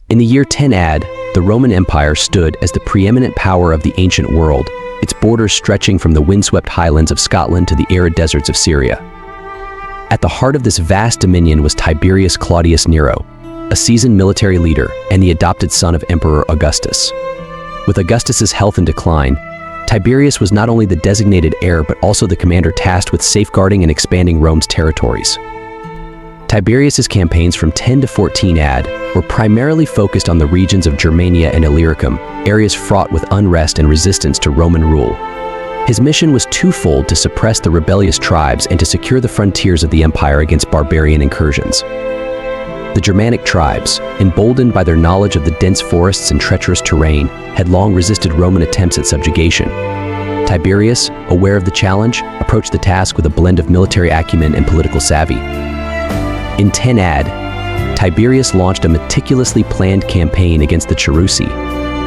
In the year 10 AD, the Roman Empire stood as the preeminent power of the ancient world, its borders stretching from the windswept highlands of Scotland to the arid deserts of Syria. At the heart of this vast dominion was Tiberius Claudius Nero, a seasoned military leader and the adopted son of Emperor Augustus. With Augustus's health in decline, Tiberius was not only the designated heir but also the commander tasked with safeguarding and expanding Rome's territories. Tiberius's campaigns from 10 to 14 AD were primarily focused on the regions of Germania and Illyricum, areas fraught with unrest and resistance to Roman rule. His mission was twofold: to suppress the rebellious tribes and to secure the frontiers of the empire against barbarian incursions. The Germanic tribes, emboldened by their knowledge of the dense forests and treacherous terrain, had long resisted Roman attempts at subjugation. Tiberius, aware of the challenge, approached the task with a blend of military acumen and political savvy. In 10 AD, Tiberius launched a meticulously planned campaign against the Cherusei,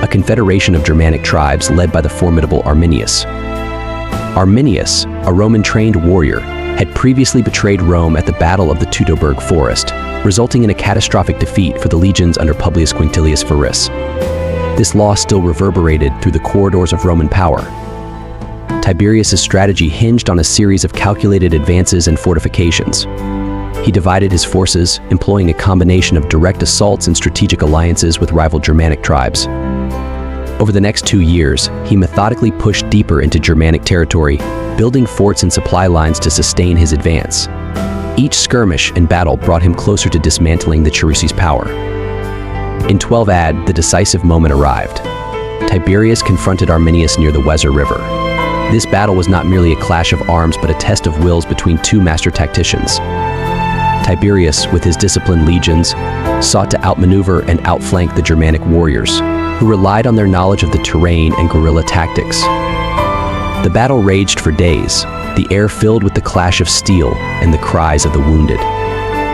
a confederation of Germanic tribes led by the formidable Arminius. Arminius, a Roman-trained warrior, had previously betrayed Rome at the Battle of the Teutoburg Forest, resulting in a catastrophic defeat for the legions under Publius Quinctilius Varus. This loss still reverberated through the corridors of Roman power. Tiberius's strategy hinged on a series of calculated advances and fortifications. He divided his forces, employing a combination of direct assaults and strategic alliances with rival Germanic tribes. Over the next 2 years, he methodically pushed deeper into Germanic territory, building forts and supply lines to sustain his advance. Each skirmish and battle brought him closer to dismantling the Cherusei's power. In 12 AD, the decisive moment arrived. Tiberius confronted Arminius near the Weser River. This battle was not merely a clash of arms but a test of wills between two master tacticians. Tiberius, with his disciplined legions, sought to outmaneuver and outflank the Germanic warriors, who relied on their knowledge of the terrain and guerrilla tactics. The battle raged for days, the air filled with the clash of steel and the cries of the wounded.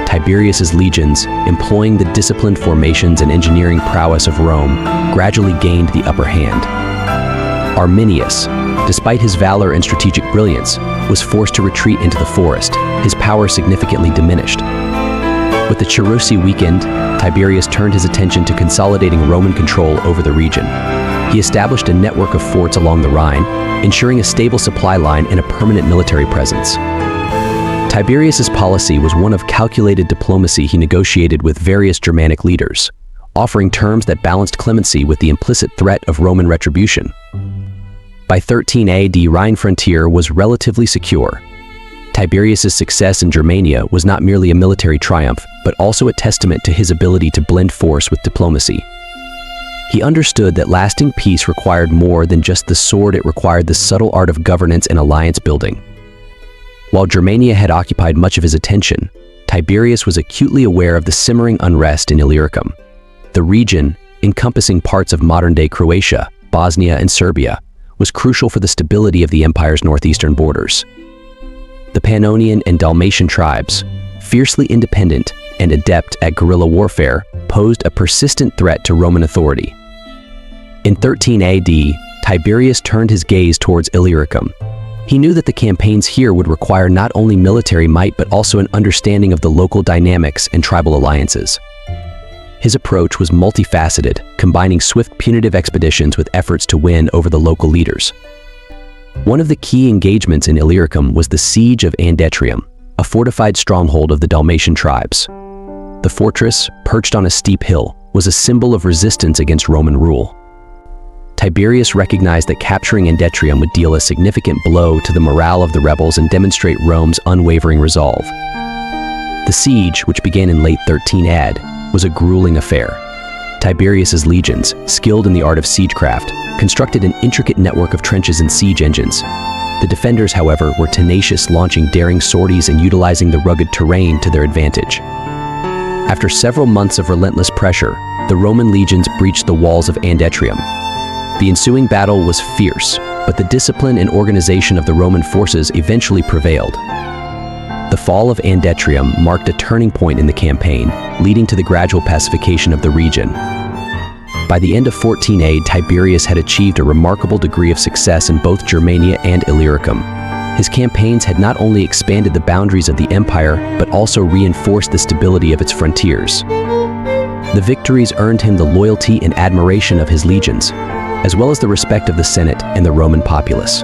Tiberius's legions, employing the disciplined formations and engineering prowess of Rome, gradually gained the upper hand. Arminius, despite his valor and strategic brilliance, was forced to retreat into the forest, his power significantly diminished. With the Cherusei weakened, Tiberius turned his attention to consolidating Roman control over the region. He established a network of forts along the Rhine, ensuring a stable supply line and a permanent military presence. Tiberius's policy was one of calculated diplomacy. He negotiated with various Germanic leaders, offering terms that balanced clemency with the implicit threat of Roman retribution. By 13 AD, Rhine frontier was relatively secure. Tiberius's success in Germania was not merely a military triumph, but also a testament to his ability to blend force with diplomacy. He understood that lasting peace required more than just the sword; it required the subtle art of governance and alliance building. While Germania had occupied much of his attention, Tiberius was acutely aware of the simmering unrest in Illyricum. The region, encompassing parts of modern-day Croatia, Bosnia, and Serbia, was crucial for the stability of the empire's northeastern borders. The Pannonian and Dalmatian tribes, fiercely independent and adept at guerrilla warfare, posed a persistent threat to Roman authority. In 13 AD, Tiberius turned his gaze towards Illyricum. He knew that the campaigns here would require not only military might but also an understanding of the local dynamics and tribal alliances. His approach was multifaceted, combining swift punitive expeditions with efforts to win over the local leaders. One of the key engagements in Illyricum was the Siege of Andetrium, a fortified stronghold of the Dalmatian tribes. The fortress, perched on a steep hill, was a symbol of resistance against Roman rule. Tiberius recognized that capturing Andetrium would deal a significant blow to the morale of the rebels and demonstrate Rome's unwavering resolve. The siege, which began in late 13 AD, was a grueling affair. Tiberius's legions, skilled in the art of siegecraft, constructed an intricate network of trenches and siege engines. The defenders, however, were tenacious, launching daring sorties and utilizing the rugged terrain to their advantage. After several months of relentless pressure, the Roman legions breached the walls of Andetrium. The ensuing battle was fierce, but the discipline and organization of the Roman forces eventually prevailed. The fall of Andetrium marked a turning point in the campaign, leading to the gradual pacification of the region. By the end of 14 AD, Tiberius had achieved a remarkable degree of success in both Germania and Illyricum. His campaigns had not only expanded the boundaries of the empire, but also reinforced the stability of its frontiers. The victories earned him the loyalty and admiration of his legions, as well as the respect of the Senate and the Roman populace.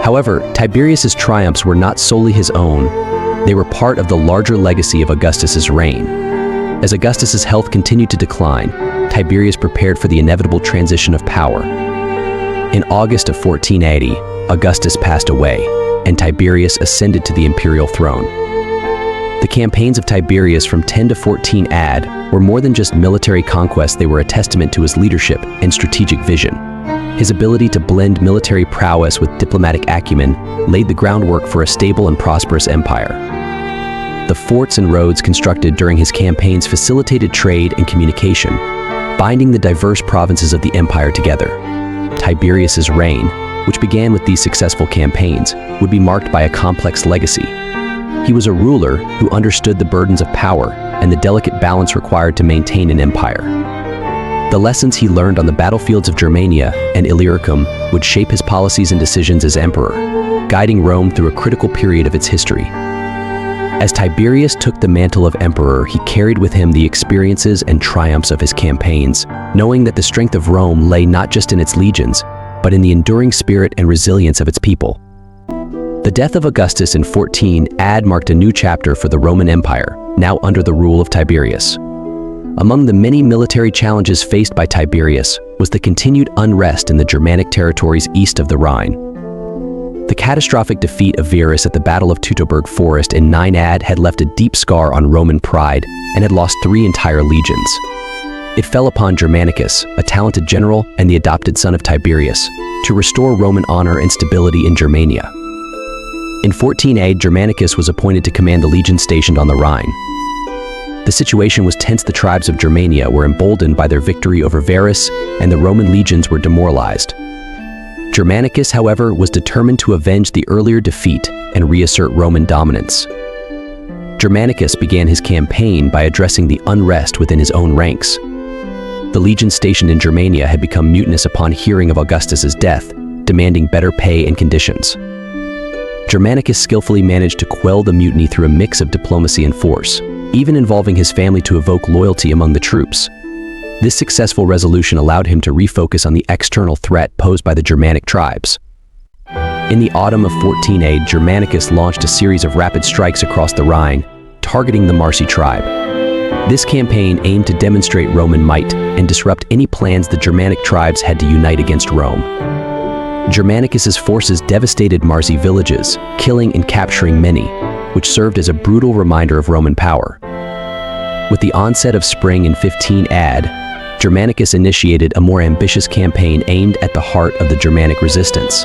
However, Tiberius's triumphs were not solely his own. They were part of the larger legacy of Augustus's reign. As Augustus's health continued to decline, Tiberius prepared for the inevitable transition of power. In August of 1480, Augustus passed away, and Tiberius ascended to the imperial throne. The campaigns of Tiberius from 10 to 14 AD were more than just military conquests. They were a testament to his leadership and strategic vision. His ability to blend military prowess with diplomatic acumen laid the groundwork for a stable and prosperous empire. The forts and roads constructed during his campaigns facilitated trade and communication, binding the diverse provinces of the empire together. Tiberius's reign, which began with these successful campaigns, would be marked by a complex legacy. He was a ruler who understood the burdens of power and the delicate balance required to maintain an empire. The lessons he learned on the battlefields of Germania and Illyricum would shape his policies and decisions as emperor, guiding Rome through a critical period of its history. As Tiberius took the mantle of emperor, he carried with him the experiences and triumphs of his campaigns, knowing that the strength of Rome lay not just in its legions, but in the enduring spirit and resilience of its people. The death of Augustus in 14 AD marked a new chapter for the Roman Empire, now under the rule of Tiberius. Among the many military challenges faced by Tiberius was the continued unrest in the Germanic territories east of the Rhine. The catastrophic defeat of Varus at the Battle of Teutoburg Forest in 9 AD had left a deep scar on Roman pride and had lost 3 entire legions. It fell upon Germanicus, a talented general and the adopted son of Tiberius, to restore Roman honor and stability in Germania. In 14 AD, Germanicus was appointed to command the legion stationed on the Rhine. The situation was tense. The tribes of Germania were emboldened by their victory over Varus, and the Roman legions were demoralized. Germanicus, however, was determined to avenge the earlier defeat and reassert Roman dominance. Germanicus began his campaign by addressing the unrest within his own ranks. The legions stationed in Germania had become mutinous upon hearing of Augustus's death, demanding better pay and conditions. Germanicus skillfully managed to quell the mutiny through a mix of diplomacy and force, even involving his family to evoke loyalty among the troops. This successful resolution allowed him to refocus on the external threat posed by the Germanic tribes. In the autumn of 14 AD, Germanicus launched a series of rapid strikes across the Rhine, targeting the Marsi tribe. This campaign aimed to demonstrate Roman might and disrupt any plans the Germanic tribes had to unite against Rome. Germanicus's forces devastated Marsi villages, killing and capturing many, which served as a brutal reminder of Roman power. With the onset of spring in 15 AD, Germanicus initiated a more ambitious campaign aimed at the heart of the Germanic resistance.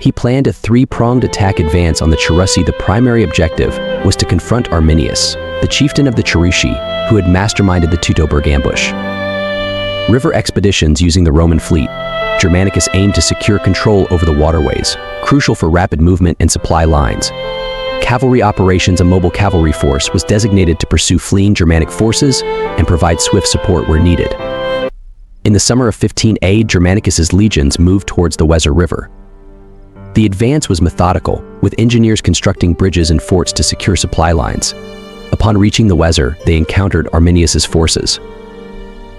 He planned a 3-pronged attack advance on the Cherusci. The primary objective was to confront Arminius, the chieftain of the Cherusci, who had masterminded the Teutoburg ambush. River expeditions using the Roman fleet, Germanicus aimed to secure control over the waterways, crucial for rapid movement and supply lines. Cavalry operations. A mobile cavalry force was designated to pursue fleeing Germanic forces and provide swift support where needed. In the summer of 15 AD, Germanicus's legions moved towards the Weser River. The advance was methodical, with engineers constructing bridges and forts to secure supply lines. Upon reaching the Weser, they encountered Arminius's forces.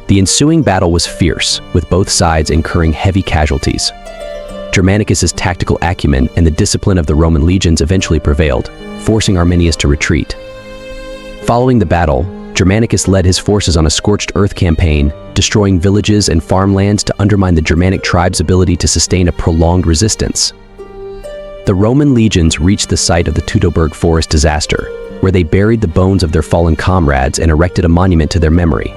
The ensuing battle was fierce, with both sides incurring heavy casualties. Germanicus's tactical acumen and the discipline of the Roman legions eventually prevailed, forcing Arminius to retreat. Following the battle, Germanicus led his forces on a scorched earth campaign, destroying villages and farmlands to undermine the Germanic tribes' ability to sustain a prolonged resistance. The Roman legions reached the site of the Teutoburg Forest disaster, where they buried the bones of their fallen comrades and erected a monument to their memory.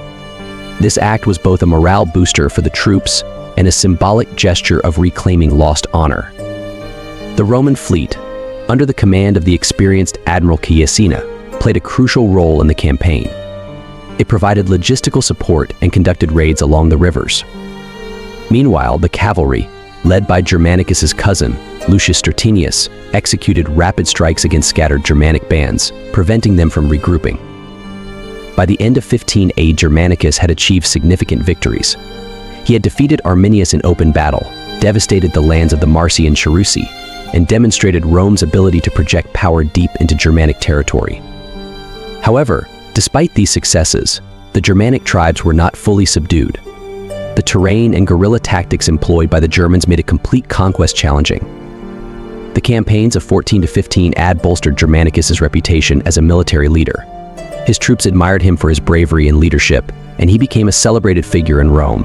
This act was both a morale booster for the troops and a symbolic gesture of reclaiming lost honor. The Roman fleet, under the command of the experienced Admiral Caecina, played a crucial role in the campaign. It provided logistical support and conducted raids along the rivers. Meanwhile, the cavalry, led by Germanicus's cousin, Lucius Stertinius, executed rapid strikes against scattered Germanic bands, preventing them from regrouping. By the end of 15 AD, Germanicus had achieved significant victories. He had defeated Arminius in open battle, devastated the lands of the Marsi and Cherusci, and demonstrated Rome's ability to project power deep into Germanic territory. However, despite these successes, the Germanic tribes were not fully subdued. The terrain and guerrilla tactics employed by the Germans made a complete conquest challenging. The campaigns of 14 to 15 AD bolstered Germanicus's reputation as a military leader. His troops admired him for his bravery and leadership, and he became a celebrated figure in Rome.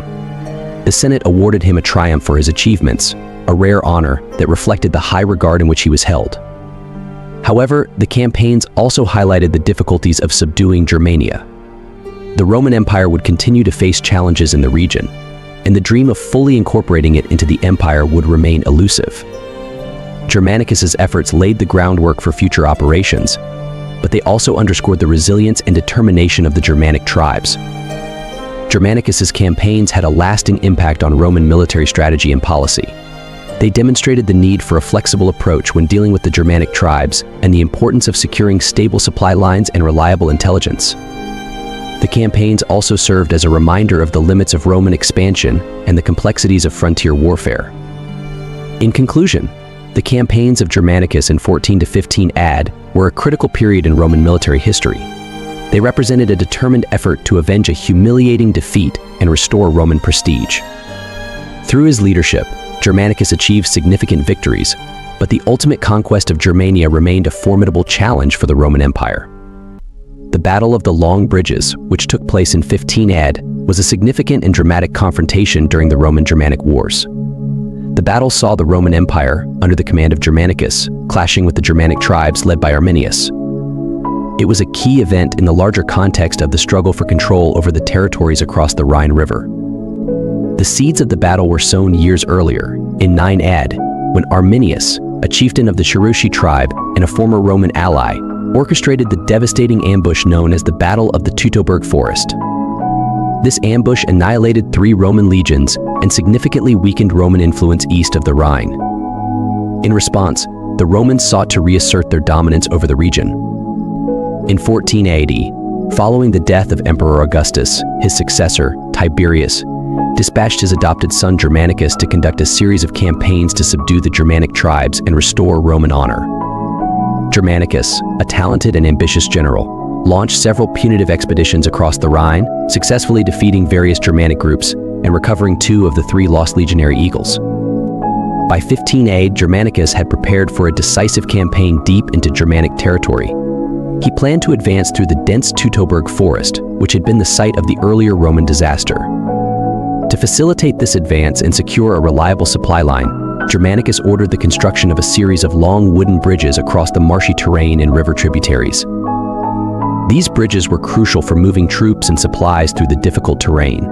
The Senate awarded him a triumph for his achievements, a rare honor that reflected the high regard in which he was held. However, the campaigns also highlighted the difficulties of subduing Germania. The Roman Empire would continue to face challenges in the region, and the dream of fully incorporating it into the empire would remain elusive. Germanicus's efforts laid the groundwork for future operations, but they also underscored the resilience and determination of the Germanic tribes. Germanicus's campaigns had a lasting impact on Roman military strategy and policy. They demonstrated the need for a flexible approach when dealing with the Germanic tribes and the importance of securing stable supply lines and reliable intelligence. The campaigns also served as a reminder of the limits of Roman expansion and the complexities of frontier warfare. In conclusion, the campaigns of Germanicus in 14 to 15 AD were a critical period in Roman military history. They represented a determined effort to avenge a humiliating defeat and restore Roman prestige. Through his leadership, Germanicus achieved significant victories, but the ultimate conquest of Germania remained a formidable challenge for the Roman Empire. The Battle of the Long Bridges, which took place in 15 AD, was a significant and dramatic confrontation during the Roman-Germanic Wars. The battle saw the Roman Empire, under the command of Germanicus, clashing with the Germanic tribes led by Arminius. It was a key event in the larger context of the struggle for control over the territories across the Rhine River. The seeds of the battle were sown years earlier, in 9 AD, when Arminius, a chieftain of the Cherusci tribe and a former Roman ally, orchestrated the devastating ambush known as the Battle of the Teutoburg Forest. This ambush annihilated 3 Roman legions and significantly weakened Roman influence east of the Rhine. In response, the Romans sought to reassert their dominance over the region. In 14 AD, following the death of Emperor Augustus, his successor, Tiberius, dispatched his adopted son Germanicus to conduct a series of campaigns to subdue the Germanic tribes and restore Roman honor. Germanicus, a talented and ambitious general, launched several punitive expeditions across the Rhine, successfully defeating various Germanic groups and recovering 2 of the 3 lost legionary eagles. By 15 AD, Germanicus had prepared for a decisive campaign deep into Germanic territory. He planned to advance through the dense Teutoburg Forest, which had been the site of the earlier Roman disaster. To facilitate this advance and secure a reliable supply line, Germanicus ordered the construction of a series of long wooden bridges across the marshy terrain and river tributaries. These bridges were crucial for moving troops and supplies through the difficult terrain.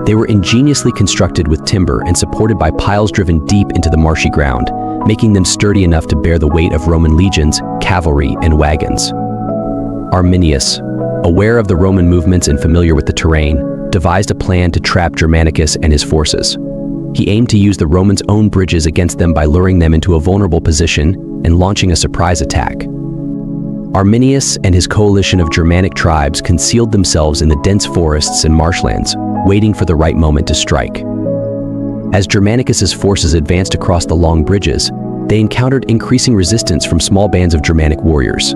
They were ingeniously constructed with timber and supported by piles driven deep into the marshy ground, making them sturdy enough to bear the weight of Roman legions, cavalry, and wagons. Arminius, aware of the Roman movements and familiar with the terrain, devised a plan to trap Germanicus and his forces. He aimed to use the Romans' own bridges against them by luring them into a vulnerable position and launching a surprise attack. Arminius and his coalition of Germanic tribes concealed themselves in the dense forests and marshlands, waiting for the right moment to strike. As Germanicus's forces advanced across the long bridges, they encountered increasing resistance from small bands of Germanic warriors.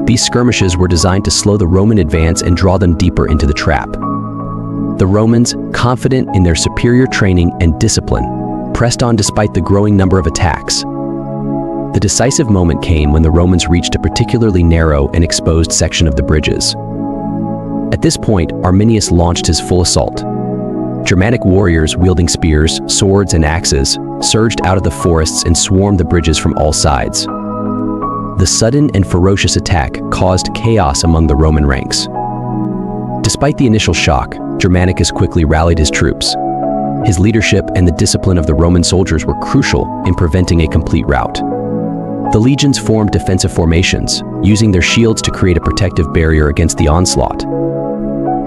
These skirmishes were designed to slow the Roman advance and draw them deeper into the trap. The Romans, confident in their superior training and discipline, pressed on despite the growing number of attacks. The decisive moment came when the Romans reached a particularly narrow and exposed section of the bridges. At this point, Arminius launched his full assault. Germanic warriors wielding spears, swords, and axes surged out of the forests and swarmed the bridges from all sides. The sudden and ferocious attack caused chaos among the Roman ranks. Despite the initial shock, Germanicus quickly rallied his troops. His leadership and the discipline of the Roman soldiers were crucial in preventing a complete rout. The legions formed defensive formations, using their shields to create a protective barrier against the onslaught.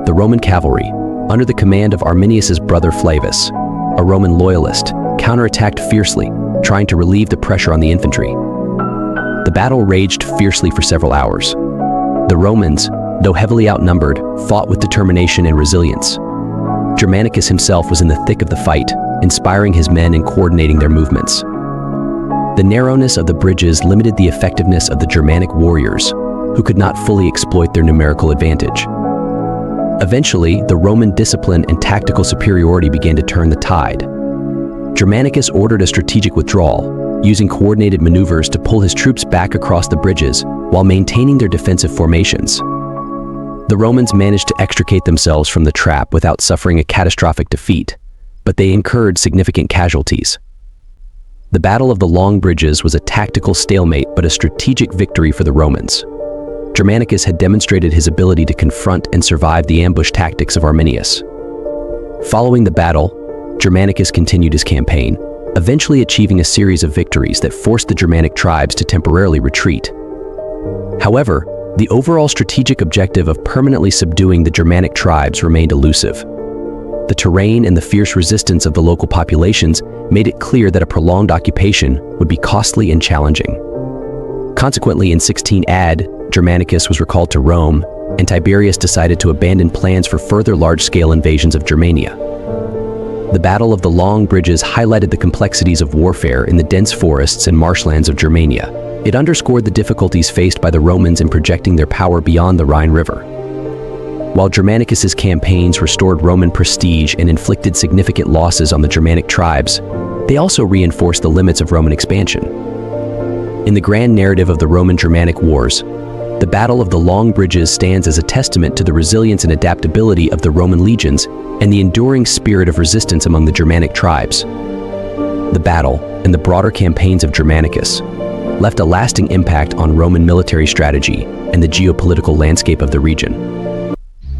The Roman cavalry, under the command of Arminius's brother Flavus, a Roman loyalist, counterattacked fiercely, trying to relieve the pressure on the infantry. The battle raged fiercely for several hours. The Romans, though heavily outnumbered, fought with determination and resilience. Germanicus himself was in the thick of the fight, inspiring his men and coordinating their movements. The narrowness of the bridges limited the effectiveness of the Germanic warriors, who could not fully exploit their numerical advantage. Eventually, the Roman discipline and tactical superiority began to turn the tide. Germanicus ordered a strategic withdrawal, using coordinated maneuvers to pull his troops back across the bridges while maintaining their defensive formations. The Romans managed to extricate themselves from the trap without suffering a catastrophic defeat, but they incurred significant casualties. The Battle of the Long Bridges was a tactical stalemate but a strategic victory for the Romans. Germanicus had demonstrated his ability to confront and survive the ambush tactics of Arminius. Following the battle, Germanicus continued his campaign, eventually achieving a series of victories that forced the Germanic tribes to temporarily retreat. However, the overall strategic objective of permanently subduing the Germanic tribes remained elusive. The terrain and the fierce resistance of the local populations made it clear that a prolonged occupation would be costly and challenging. Consequently, in 16 AD, Germanicus was recalled to Rome, and Tiberius decided to abandon plans for further large-scale invasions of Germania. The Battle of the Long Bridges highlighted the complexities of warfare in the dense forests and marshlands of Germania. It underscored the difficulties faced by the Romans in projecting their power beyond the Rhine River. While Germanicus's campaigns restored Roman prestige and inflicted significant losses on the Germanic tribes, they also reinforced the limits of Roman expansion. In the grand narrative of the Roman-Germanic Wars, the Battle of the Long Bridges stands as a testament to the resilience and adaptability of the Roman legions and the enduring spirit of resistance among the Germanic tribes. The battle and the broader campaigns of Germanicus left a lasting impact on Roman military strategy and the geopolitical landscape of the region.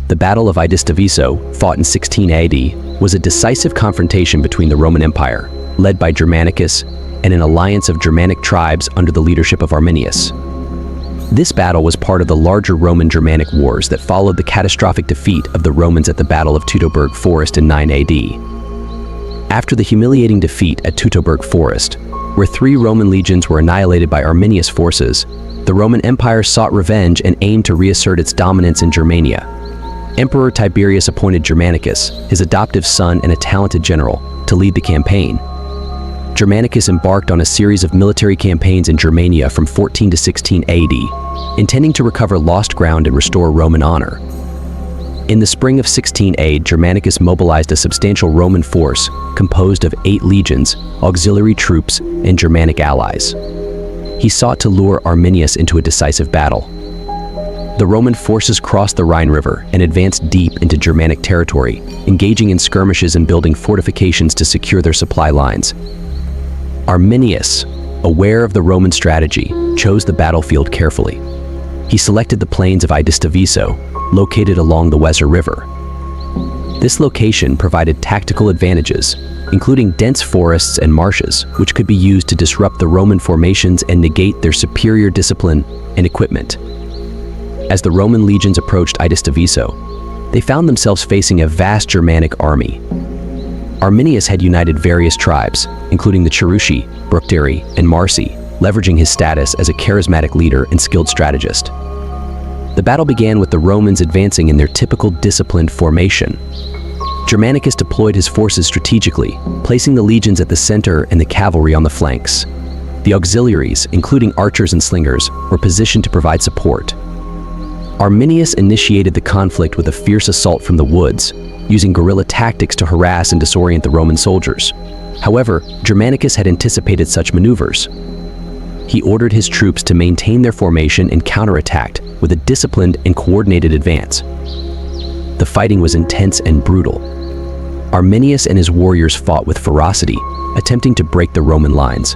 The Battle of Idistaviso, fought in 16 AD, was a decisive confrontation between the Roman Empire, led by Germanicus, and an alliance of Germanic tribes under the leadership of Arminius. This battle was part of the larger Roman-Germanic Wars that followed the catastrophic defeat of the Romans at the Battle of Teutoburg Forest in 9 AD. After the humiliating defeat at Teutoburg Forest, where 3 Roman legions were annihilated by Arminius forces, the Roman Empire sought revenge and aimed to reassert its dominance in Germania. Emperor Tiberius appointed Germanicus, his adoptive son and a talented general, to lead the campaign. Germanicus embarked on a series of military campaigns in Germania from 14 to 16 AD, intending to recover lost ground and restore Roman honor. In the spring of 16 AD, Germanicus mobilized a substantial Roman force composed of 8 legions, auxiliary troops, and Germanic allies. He sought to lure Arminius into a decisive battle. The Roman forces crossed the Rhine River and advanced deep into Germanic territory, engaging in skirmishes and building fortifications to secure their supply lines. Arminius, aware of the Roman strategy, chose the battlefield carefully. He selected the plains of Idistaviso, located along the Weser River. This location provided tactical advantages, including dense forests and marshes, which could be used to disrupt the Roman formations and negate their superior discipline and equipment. As the Roman legions approached Idistaviso, they found themselves facing a vast Germanic army. Arminius had united various tribes, including the Cherushi, Bructeri, and Marsi, leveraging his status as a charismatic leader and skilled strategist. The battle began with the Romans advancing in their typical disciplined formation. Germanicus deployed his forces strategically, placing the legions at the center and the cavalry on the flanks. The auxiliaries, including archers and slingers, were positioned to provide support. Arminius initiated the conflict with a fierce assault from the woods, using guerrilla tactics to harass and disorient the Roman soldiers. However, Germanicus had anticipated such maneuvers. He ordered his troops to maintain their formation and counterattacked with a disciplined and coordinated advance. The fighting was intense and brutal. Arminius and his warriors fought with ferocity, attempting to break the Roman lines.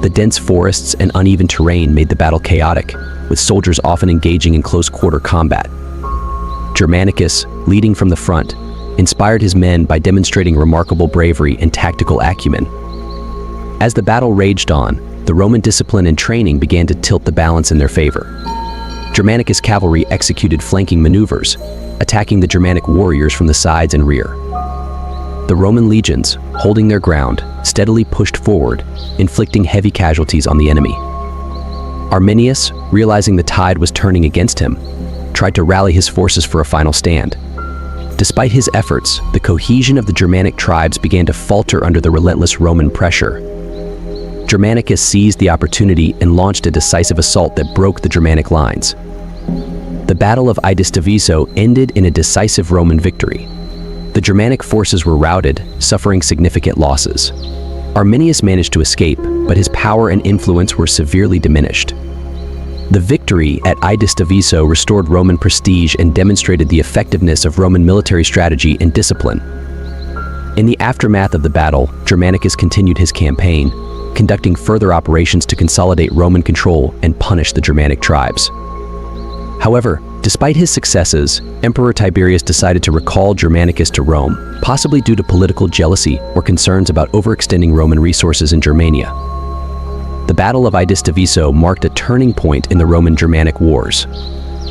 The dense forests and uneven terrain made the battle chaotic, with soldiers often engaging in close-quarter combat. Germanicus, leading from the front, inspired his men by demonstrating remarkable bravery and tactical acumen. As the battle raged on, the Roman discipline and training began to tilt the balance in their favor. Germanicus cavalry executed flanking maneuvers, attacking the Germanic warriors from the sides and rear. The Roman legions, holding their ground, steadily pushed forward, inflicting heavy casualties on the enemy. Arminius, realizing the tide was turning against him, tried to rally his forces for a final stand. Despite his efforts, the cohesion of the Germanic tribes began to falter under the relentless Roman pressure. Germanicus seized the opportunity and launched a decisive assault that broke the Germanic lines. The The Battle of Idistaviso ended in a decisive Roman victory. The Germanic forces were routed, suffering significant losses. Arminius managed to escape, but his power and influence were severely diminished. The victory at Idistaviso restored Roman prestige and demonstrated the effectiveness of Roman military strategy and discipline. In the aftermath of the battle, Germanicus continued his campaign, conducting further operations to consolidate Roman control and punish the Germanic tribes. However, despite his successes, Emperor Tiberius decided to recall Germanicus to Rome, possibly due to political jealousy or concerns about overextending Roman resources in Germania. The Battle of Idistaviso marked a turning point in the Roman-Germanic Wars.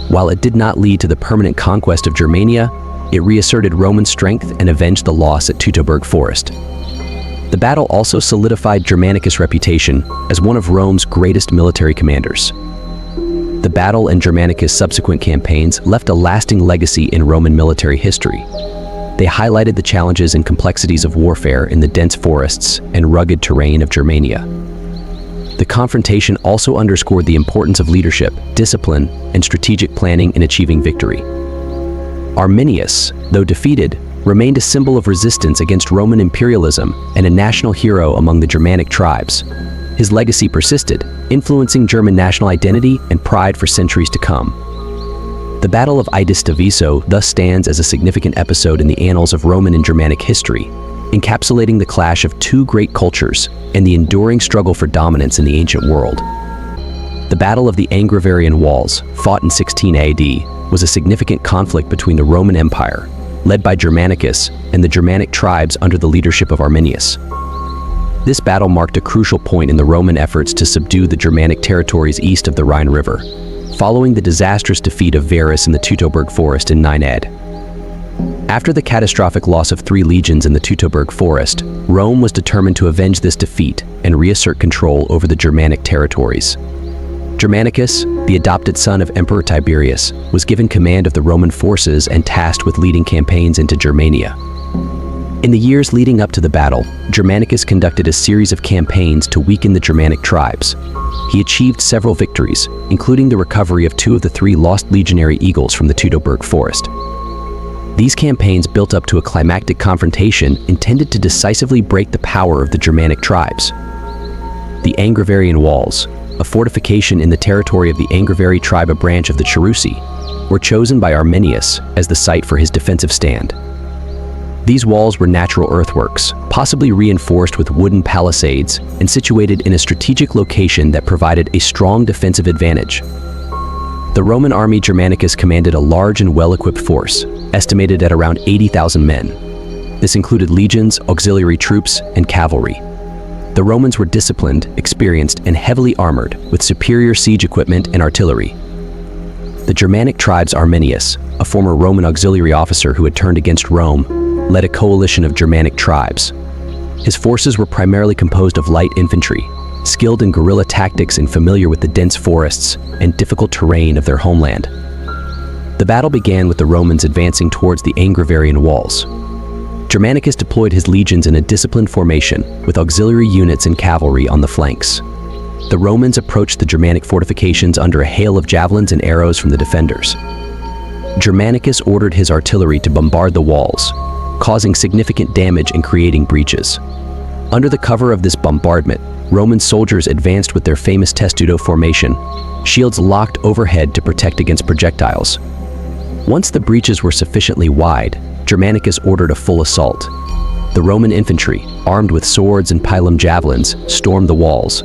While it did not lead to the permanent conquest of Germania, it reasserted Roman strength and avenged the loss at Teutoburg Forest. The battle also solidified Germanicus' reputation as one of Rome's greatest military commanders. The battle and Germanicus' subsequent campaigns left a lasting legacy in Roman military history. They highlighted the challenges and complexities of warfare in the dense forests and rugged terrain of Germania. The confrontation also underscored the importance of leadership, discipline, and strategic planning in achieving victory. Arminius, though defeated, remained a symbol of resistance against Roman imperialism and a national hero among the Germanic tribes. His legacy persisted, influencing German national identity and pride for centuries to come. The Battle of Idistaviso thus stands as a significant episode in the annals of Roman and Germanic history, encapsulating the clash of two great cultures and the enduring struggle for dominance in the ancient world. The Battle of the Angrivarian Walls, fought in 16 AD, was a significant conflict between the Roman Empire, led by Germanicus, and the Germanic tribes under the leadership of Arminius. This battle marked a crucial point in the Roman efforts to subdue the Germanic territories east of the Rhine River, following the disastrous defeat of Varus in the Teutoburg Forest in 9 AD. After the catastrophic loss of 3 legions in the Teutoburg Forest, Rome was determined to avenge this defeat and reassert control over the Germanic territories. Germanicus, the adopted son of Emperor Tiberius, was given command of the Roman forces and tasked with leading campaigns into Germania. In the years leading up to the battle, Germanicus conducted a series of campaigns to weaken the Germanic tribes. He achieved several victories, including the recovery of 2 of the 3 lost legionary eagles from the Teutoburg Forest. These campaigns built up to a climactic confrontation intended to decisively break the power of the Germanic tribes. The Angrivarian Walls, a fortification in the territory of the Angrivari tribe, a branch of the Cherusi, were chosen by Arminius as the site for his defensive stand. These walls were natural earthworks, possibly reinforced with wooden palisades and situated in a strategic location that provided a strong defensive advantage. The Roman army Germanicus commanded a large and well-equipped force, estimated at around 80,000 men. This included legions, auxiliary troops, and cavalry. The Romans were disciplined, experienced, and heavily armored, with superior siege equipment and artillery. The Germanic tribes Arminius, a former Roman auxiliary officer who had turned against Rome, led a coalition of Germanic tribes. His forces were primarily composed of light infantry, skilled in guerrilla tactics and familiar with the dense forests and difficult terrain of their homeland. The battle began with the Romans advancing towards the Angrivarian Walls. Germanicus deployed his legions in a disciplined formation, with auxiliary units and cavalry on the flanks. The Romans approached the Germanic fortifications under a hail of javelins and arrows from the defenders. Germanicus ordered his artillery to bombard the walls, causing significant damage and creating breaches. Under the cover of this bombardment, Roman soldiers advanced with their famous testudo formation, shields locked overhead to protect against projectiles. Once the breaches were sufficiently wide, Germanicus ordered a full assault. The Roman infantry, armed with swords and pilum javelins, stormed the walls.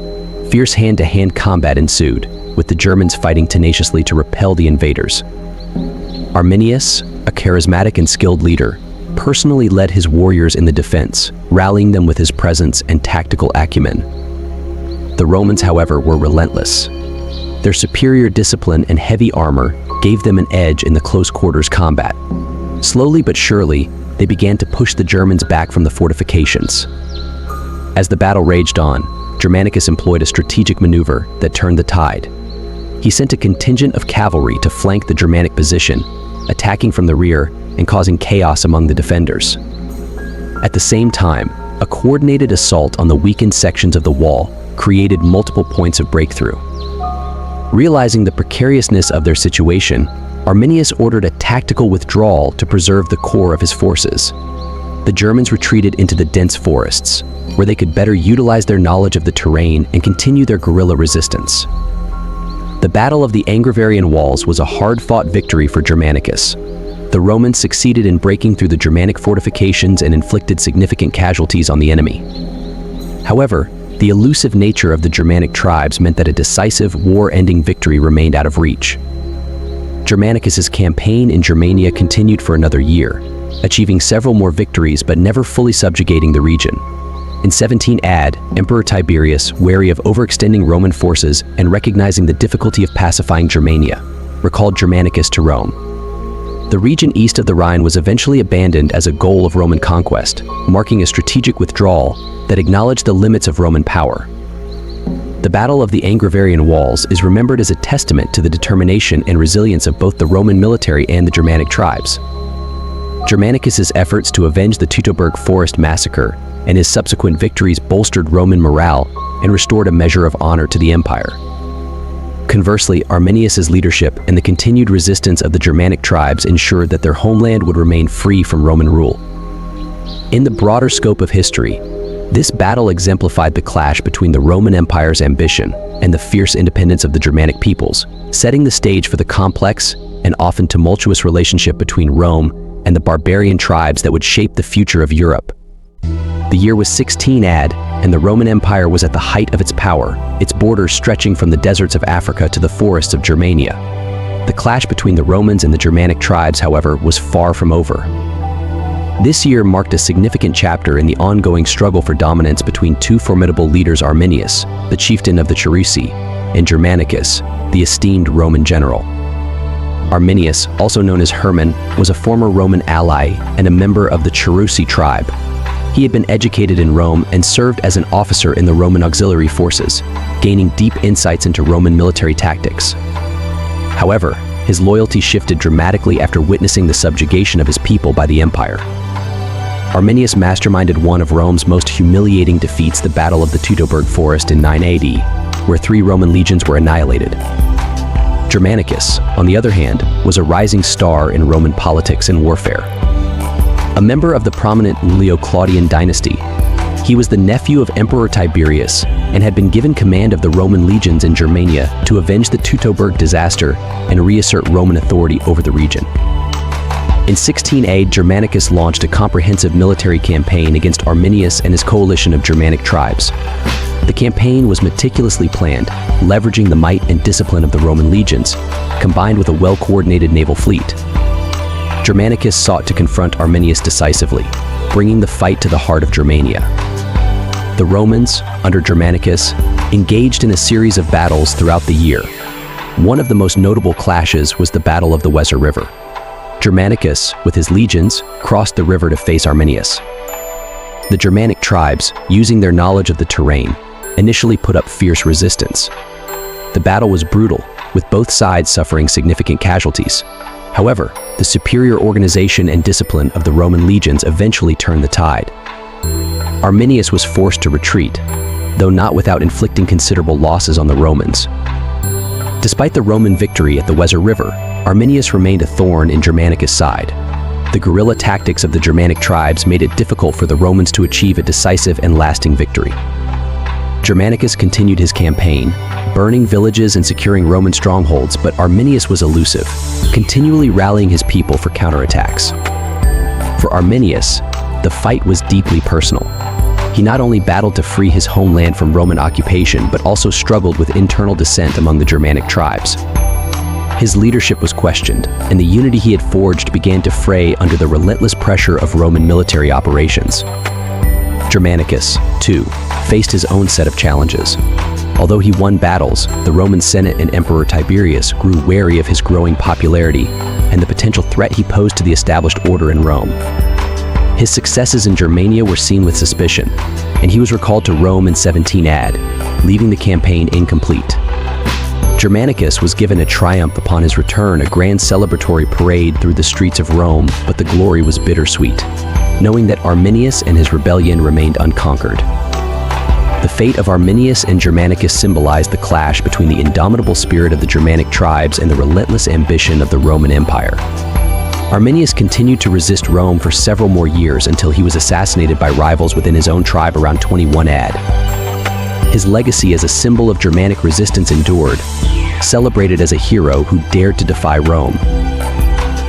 Fierce hand-to-hand combat ensued, with the Germans fighting tenaciously to repel the invaders. Arminius, a charismatic and skilled leader, personally led his warriors in the defense, rallying them with his presence and tactical acumen. The Romans, however, were relentless. Their superior discipline and heavy armor gave them an edge in the close-quarters combat. Slowly but surely, they began to push the Germans back from the fortifications. As the battle raged on, Germanicus employed a strategic maneuver that turned the tide. He sent a contingent of cavalry to flank the Germanic position, attacking from the rear and causing chaos among the defenders. At the same time, a coordinated assault on the weakened sections of the wall created multiple points of breakthrough. Realizing the precariousness of their situation, Arminius ordered a tactical withdrawal to preserve the core of his forces. The Germans retreated into the dense forests, where they could better utilize their knowledge of the terrain and continue their guerrilla resistance. The Battle of the Angrivarian Walls was a hard-fought victory for Germanicus. The Romans succeeded in breaking through the Germanic fortifications and inflicted significant casualties on the enemy. However, the elusive nature of the Germanic tribes meant that a decisive, war-ending victory remained out of reach. Germanicus's campaign in Germania continued for another year, achieving several more victories but never fully subjugating the region. In 17 AD, Emperor Tiberius, wary of overextending Roman forces and recognizing the difficulty of pacifying Germania, recalled Germanicus to Rome. The region east of the Rhine was eventually abandoned as a goal of Roman conquest, marking a strategic withdrawal that acknowledged the limits of Roman power. The Battle of the Angrivarian Walls is remembered as a testament to the determination and resilience of both the Roman military and the Germanic tribes. Germanicus's efforts to avenge the Teutoburg Forest massacre and his subsequent victories bolstered Roman morale and restored a measure of honor to the empire. Conversely, Arminius's leadership and the continued resistance of the Germanic tribes ensured that their homeland would remain free from Roman rule. In the broader scope of history, this battle exemplified the clash between the Roman Empire's ambition and the fierce independence of the Germanic peoples, setting the stage for the complex and often tumultuous relationship between Rome and the barbarian tribes that would shape the future of Europe. The year was 16 AD, and the Roman Empire was at the height of its power, its borders stretching from the deserts of Africa to the forests of Germania. The clash between the Romans and the Germanic tribes, however, was far from over. This year marked a significant chapter in the ongoing struggle for dominance between two formidable leaders, Arminius, the chieftain of the Cherusei, and Germanicus, the esteemed Roman general. Arminius, also known as Hermann, was a former Roman ally and a member of the Cherusei tribe. He had been educated in Rome and served as an officer in the Roman auxiliary forces, gaining deep insights into Roman military tactics. However, his loyalty shifted dramatically after witnessing the subjugation of his people by the empire. Arminius masterminded one of Rome's most humiliating defeats, the Battle of the Teutoburg Forest in 9 AD, where 3 Roman legions were annihilated. Germanicus, on the other hand, was a rising star in Roman politics and warfare. A member of the prominent Claudian dynasty, he was the nephew of Emperor Tiberius and had been given command of the Roman legions in Germania to avenge the Teutoburg disaster and reassert Roman authority over the region. In 16 AD, Germanicus launched a comprehensive military campaign against Arminius and his coalition of Germanic tribes. The campaign was meticulously planned, leveraging the might and discipline of the Roman legions, combined with a well-coordinated naval fleet. Germanicus sought to confront Arminius decisively, bringing the fight to the heart of Germania. The Romans, under Germanicus, engaged in a series of battles throughout the year. One of the most notable clashes was the Battle of the Weser River. Germanicus, with his legions, crossed the river to face Arminius. The Germanic tribes, using their knowledge of the terrain, initially put up fierce resistance. The battle was brutal, with both sides suffering significant casualties. However, the superior organization and discipline of the Roman legions eventually turned the tide. Arminius was forced to retreat, though not without inflicting considerable losses on the Romans. Despite the Roman victory at the Weser River, Arminius remained a thorn in Germanicus' side. The guerrilla tactics of the Germanic tribes made it difficult for the Romans to achieve a decisive and lasting victory. Germanicus continued his campaign, burning villages and securing Roman strongholds, but Arminius was elusive, continually rallying his people for counterattacks. For Arminius, the fight was deeply personal. He not only battled to free his homeland from Roman occupation, but also struggled with internal dissent among the Germanic tribes. His leadership was questioned, and the unity he had forged began to fray under the relentless pressure of Roman military operations. Germanicus, too, faced his own set of challenges. Although he won battles, the Roman Senate and Emperor Tiberius grew wary of his growing popularity and the potential threat he posed to the established order in Rome. His successes in Germania were seen with suspicion, and he was recalled to Rome in 17 AD, leaving the campaign incomplete. Germanicus was given a triumph upon his return, a grand celebratory parade through the streets of Rome, but the glory was bittersweet, knowing that Arminius and his rebellion remained unconquered. The The fate of Arminius and Germanicus symbolized the clash between the indomitable spirit of the Germanic tribes and the relentless ambition of the Roman Empire. Arminius continued to resist Rome for several more years until he was assassinated by rivals within his own tribe around 21 AD. His legacy as a symbol of Germanic resistance endured, celebrated as a hero who dared to defy Rome.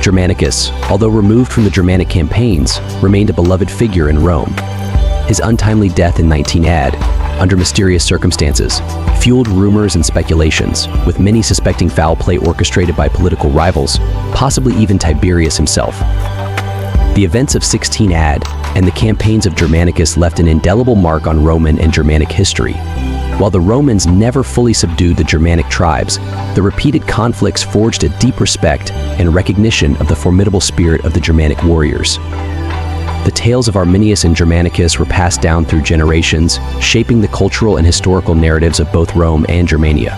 Germanicus, although removed from the Germanic campaigns, remained a beloved figure in Rome. His untimely death in 19 AD, under mysterious circumstances, fueled rumors and speculations, with many suspecting foul play orchestrated by political rivals, possibly even Tiberius himself. The events of 16 AD and the campaigns of Germanicus left an indelible mark on Roman and Germanic history. While the Romans never fully subdued the Germanic tribes, the repeated conflicts forged a deep respect and recognition of the formidable spirit of the Germanic warriors. The tales of Arminius and Germanicus were passed down through generations, shaping the cultural and historical narratives of both Rome and Germania.